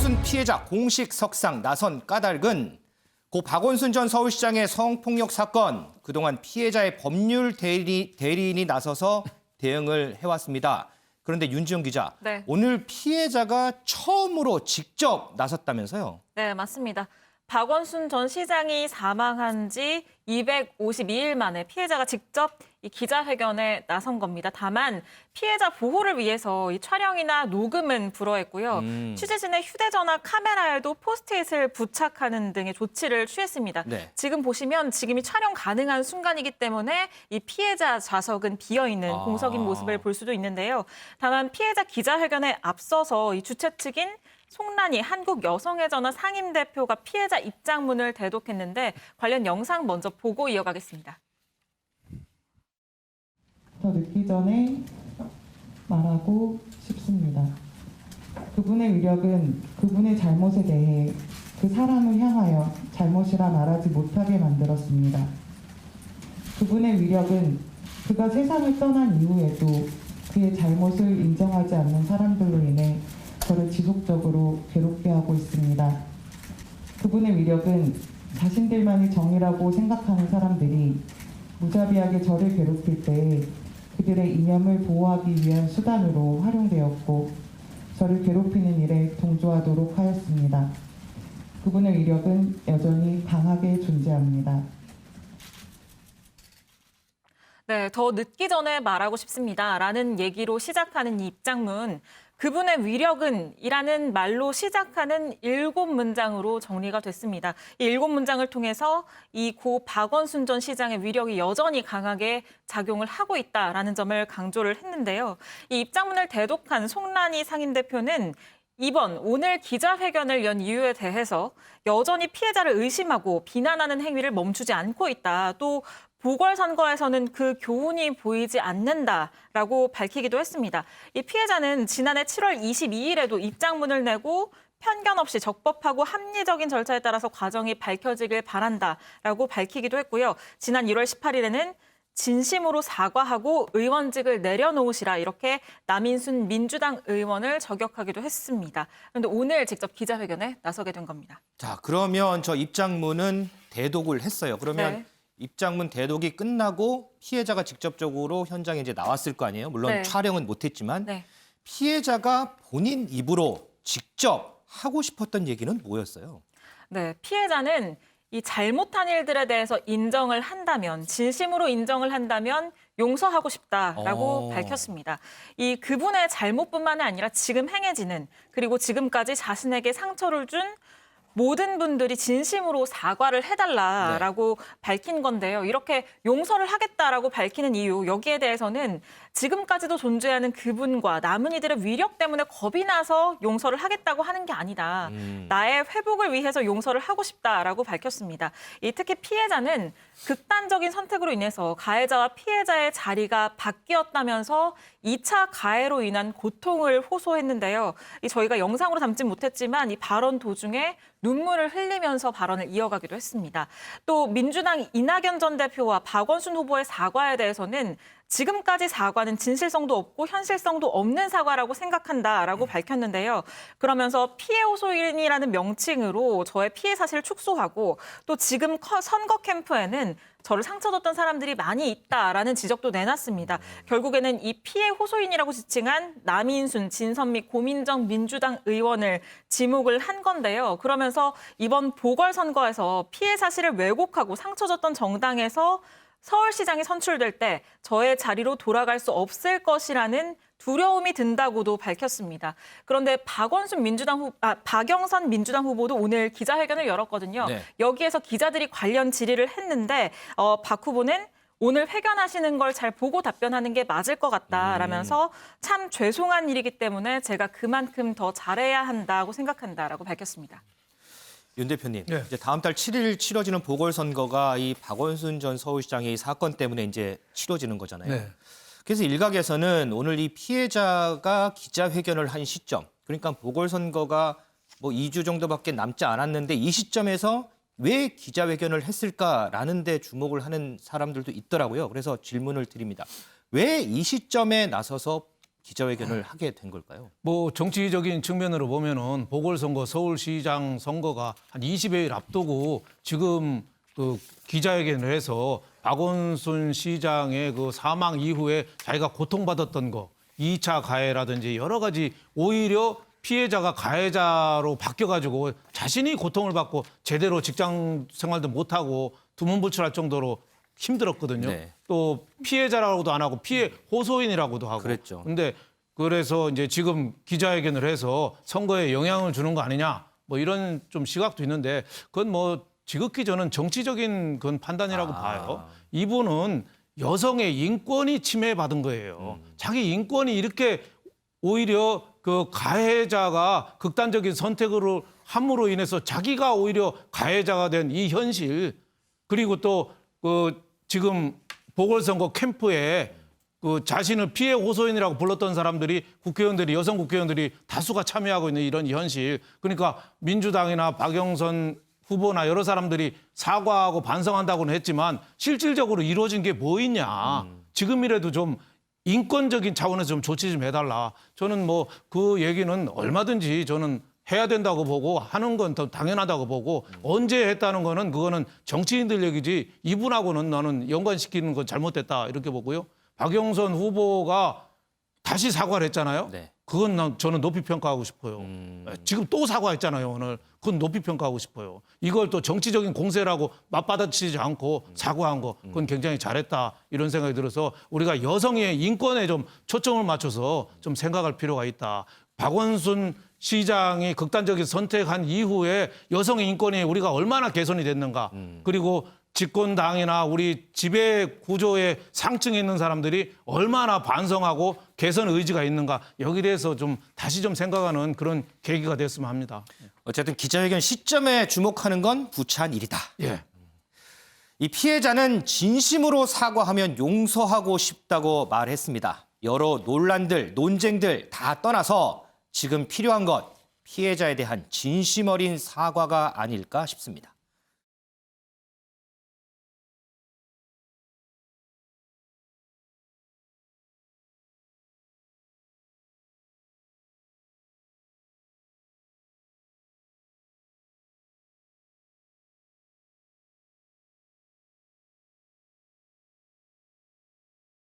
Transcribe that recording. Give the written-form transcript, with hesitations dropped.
박원순 피해자 공식 석상 나선 까닭은 고 박원순 전 서울시장의 성폭력 사건, 그동안 피해자의 법률 대리인이 나서서 대응을 해왔습니다. 그런데 윤지영 기자, 네. 오늘 피해자가 처음으로 직접 나섰다면서요? 네, 맞습니다. 박원순 전 시장이 사망한 지 252일 만에 피해자가 직접 이 기자회견에 나선 겁니다. 다만 피해자 보호를 위해서 이 촬영이나 녹음은 불허했고요. 취재진의 휴대전화 카메라에도 포스트잇을 부착하는 등의 조치를 취했습니다. 네. 지금 보시면 지금이 촬영 가능한 순간이기 때문에 이 피해자 좌석은 비어있는 공석인 모습을 볼 수도 있는데요. 다만 피해자 기자회견에 앞서서 이 주최 측인 송란희 한국여성의전화 상임대표가 피해자 입장문을 대독했는데 관련 영상 먼저 보고 이어가겠습니다. 더 늦기 전에 말하고 싶습니다. 그분의 위력은 그분의 잘못에 대해 그 사람을 향하여 잘못이라 말하지 못하게 만들었습니다. 그분의 위력은 그가 세상을 떠난 이후에도 그의 잘못을 인정하지 않는 사람들로 인해 저를 지속적으로 괴롭게 하고 있습니다. 그분의 위력은 자신들만이 정의라고 생각하는 사람들이 무자비하게 저를 괴롭힐 때 그들의 이념을 보호하기 위한 수단으로 활용되었고 저를 괴롭히는 일에 동조하도록 하였습니다. 그분의 위력은 여전히 강하게 존재합니다. 네, 더 늦기 전에 말하고 싶습니다. 라는 얘기로 시작하는 이 입장문. 그분의 위력은 이라는 말로 시작하는 7문장으로 정리가 됐습니다. 이 7문장을 통해서 이 고 박원순 전 시장의 위력이 여전히 강하게 작용을 하고 있다라는 점을 강조를 했는데요. 이 입장문을 대독한 송란희 상임대표는 오늘 기자회견을 연 이유에 대해서 여전히 피해자를 의심하고 비난하는 행위를 멈추지 않고 있다. 또 보궐선거에서는 그 교훈이 보이지 않는다라고 밝히기도 했습니다. 이 피해자는 지난해 7월 22일에도 입장문을 내고 편견 없이 적법하고 합리적인 절차에 따라서 과정이 밝혀지길 바란다라고 밝히기도 했고요. 지난 1월 18일에는 진심으로 사과하고 의원직을 내려놓으시라 이렇게 남인순 민주당 의원을 저격하기도 했습니다. 그런데 오늘 직접 기자회견에 나서게 된 겁니다. 자, 그러면 저 입장문은 대독을 했어요. 그러면 네. 입장문 대독이 끝나고 피해자가 직접적으로 현장에 이제 나왔을 거 아니에요? 물론 네. 촬영은 못했지만 네. 피해자가 본인 입으로 직접 하고 싶었던 얘기는 뭐였어요? 네, 피해자는 이 잘못한 일들에 대해서 인정을 한다면, 진심으로 인정을 한다면 용서하고 싶다라고 밝혔습니다. 이 그분의 잘못뿐만이 아니라 지금 행해지는, 그리고 지금까지 자신에게 상처를 준 모든 분들이 진심으로 사과를 해달라라고 밝힌 건데요. 이렇게 용서를 하겠다라고 밝히는 이유, 여기에 대해서는 지금까지도 존재하는 그분과 남은 이들의 위력 때문에 겁이 나서 용서를 하겠다고 하는 게 아니다. 나의 회복을 위해서 용서를 하고 싶다라고 밝혔습니다. 특히 피해자는 극단적인 선택으로 인해서 가해자와 피해자의 자리가 바뀌었다면서 2차 가해로 인한 고통을 호소했는데요. 저희가 영상으로 담진 못했지만 이 발언 도중에 눈물을 흘리면서 발언을 이어가기도 했습니다. 또 민주당 이낙연 전 대표와 박원순 후보의 사과에 대해서는 지금까지 사과는 진실성도 없고 현실성도 없는 사과라고 생각한다라고 밝혔는데요. 그러면서 피해 호소인이라는 명칭으로 저의 피해 사실을 축소하고 또 지금 선거 캠프에는 저를 상처 줬던 사람들이 많이 있다라는 지적도 내놨습니다. 결국에는 이 피해 호소인이라고 지칭한 남인순, 진선미, 고민정 민주당 의원을 지목을 한 건데요. 그러면서 이번 보궐선거에서 피해 사실을 왜곡하고 상처 줬던 정당에서 서울시장이 선출될 때 저의 자리로 돌아갈 수 없을 것이라는 두려움이 든다고도 밝혔습니다. 그런데 박영선 민주당 후보도 오늘 기자회견을 열었거든요. 네. 여기에서 기자들이 관련 질의를 했는데 박 후보는 오늘 회견하시는 걸 잘 보고 답변하는 게 맞을 것 같다라면서 참 죄송한 일이기 때문에 제가 그만큼 더 잘해야 한다고 생각한다라고 밝혔습니다. 윤 대표님, 네. 이제 다음 달 7일 치러지는 보궐선거가 이 박원순 전 서울시장의 이 사건 때문에 이제 치러지는 거잖아요. 네. 그래서 일각에서는 오늘 이 피해자가 기자회견을 한 시점, 그러니까 보궐선거가 뭐 2주 정도밖에 남지 않았는데 이 시점에서 왜 기자회견을 했을까라는 데 주목을 하는 사람들도 있더라고요. 그래서 질문을 드립니다. 왜 이 시점에 나서서 기자회견을 하게 된 걸까요? 뭐 정치적인 측면으로 보면은 보궐선거, 서울시장 선거가 한 20여일 앞두고 지금 그 기자회견을 해서 박원순 시장의 그 사망 이후에 자기가 고통받았던 거, 2차 가해라든지 여러 가지 오히려 피해자가 가해자로 바뀌어가지고 자신이 고통을 받고 제대로 직장 생활도 못하고 두문불출할 정도로 힘들었거든요. 네. 또 피해자라고도 안 하고 피해 호소인이라고도 하고. 그랬죠. 근데 그래서 이제 지금 기자회견을 해서 선거에 영향을 주는 거 아니냐 뭐 이런 좀 시각도 있는데 그건 뭐 지극히 저는 정치적인 그건 판단이라고 봐요. 이분은 여성의 인권이 침해받은 거예요. 자기 인권이 이렇게 오히려 그 가해자가 극단적인 선택으로 함으로 인해서 자기가 오히려 가해자가 된 이 현실 그리고 또 그 지금 보궐선거 캠프에 그 자신을 피해 호소인이라고 불렀던 사람들이 국회의원들이 여성 국회의원들이 다수가 참여하고 있는 이런 현실 그러니까 민주당이나 박영선 후보나 여러 사람들이 사과하고 반성한다고는 했지만 실질적으로 이루어진 게 뭐 있냐. 지금이라도 좀 인권적인 차원에서 좀 조치 좀 해달라. 저는 뭐 그 얘기는 얼마든지 저는 해야 된다고 보고 하는 건 더 당연하다고 보고 언제 했다는 거는 그거는 정치인들 얘기지 이분하고는 나는 연관시키는 건 잘못됐다 이렇게 보고요. 박영선 후보가 다시 사과를 했잖아요. 네. 그건 저는 높이 평가하고 싶어요. 지금 또 사과했잖아요, 오늘. 그건 높이 평가하고 싶어요. 이걸 또 정치적인 공세라고 맞받아치지 않고 사과한 거, 그건 굉장히 잘했다 이런 생각이 들어서 우리가 여성의 인권에 좀 초점을 맞춰서 좀 생각할 필요가 있다. 박원순 시장이 극단적인 선택한 이후에 여성의 인권이 우리가 얼마나 개선이 됐는가. 그리고 집권당이나 우리 지배 구조의 상층에 있는 사람들이 얼마나 반성하고 개선 의지가 있는가. 여기에 대해서 좀 다시 좀 생각하는 그런 계기가 됐으면 합니다. 어쨌든 기자회견 시점에 주목하는 건 부차한 일이다. 예. 이 피해자는 진심으로 사과하면 용서하고 싶다고 말했습니다. 여러 논란들, 논쟁들 다 떠나서 지금 필요한 것 피해자에 대한 진심 어린 사과가 아닐까 싶습니다.